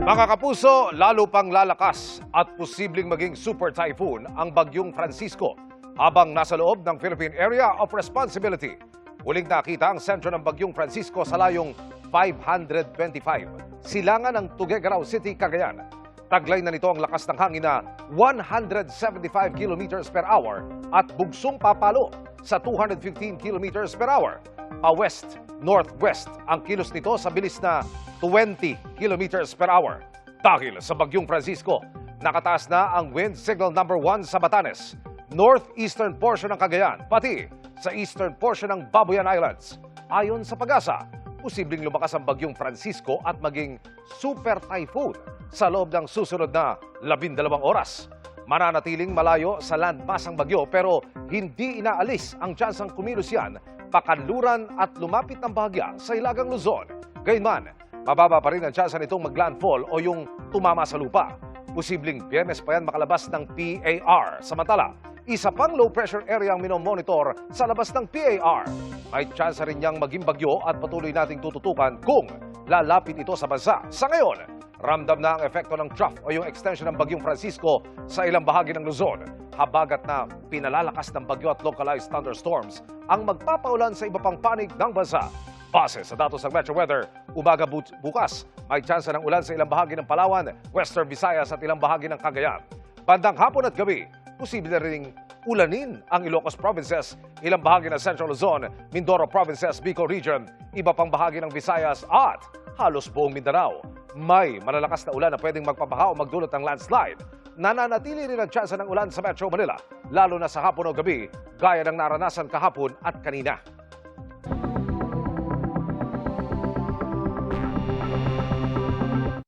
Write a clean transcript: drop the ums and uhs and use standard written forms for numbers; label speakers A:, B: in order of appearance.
A: Mga kapuso, lalo pang lalakas at posibleng maging super typhoon ang Bagyong Francisco habang nasa loob ng Philippine Area of Responsibility. Huling nakita ang sentro ng Bagyong Francisco sa layong 525, silangan ng Tuguegarao City, Cagayan. Taglay na nito ang lakas ng hangin na 175 km per hour at bugsong papalo sa 215 km per hour. Pa-west, northwest ang kilos nito sa bilis na 20 km per hour. Dahil sa Bagyong Francisco, nakataas na ang wind signal number 1 sa Batanes, northeastern portion ng Cagayan, pati sa eastern portion ng Babuyan Islands. Ayon sa Pag-asa, posibleng lumakas ang Bagyong Francisco at maging super typhoon sa loob ng susunod na 12 oras. Mananatiling malayo sa landmass ang bagyo pero hindi inaalis ang tsansang kumilos yan pakanluran at lumapit ng bahagya sa Hilagang Luzon. Gayunman, mababa pa rin ang tsansa nitong maglandfall o yung tumama sa lupa. Posibleng Biyernes pa yan makalabas ng PAR. Samantala, isa pang low pressure area ang minomonitor sa labas ng PAR. May tsansa rin niyang maging bagyo at patuloy nating tututukan kung lalapit ito sa bansa. Sa ngayon, ramdam na ang epekto ng trough o yung extension ng Bagyong Francisco sa ilang bahagi ng Luzon. Habagat na pinalalakas ng bagyo at localized thunderstorms ang magpapaulan sa iba pang panig ng bansa. Base sa datos ng Metro Weather, umaga bukas, may tsansa ng ulan sa ilang bahagi ng Palawan, Western Visayas at ilang bahagi ng Cagayan. Bandang hapon at gabi, posible ring ulanin ang Ilocos Provinces, ilang bahagi ng Central Luzon, Mindoro Provinces, Bicol Region, iba pang bahagi ng Visayas at halos buong Mindanao. May malalakas na ulan na pwedeng magpabaha o magdulot ng landslide. Nananatili rin ang tsansa ng ulan sa Metro Manila, lalo na sa hapon o gabi, gaya ng naranasan kahapon at kanina.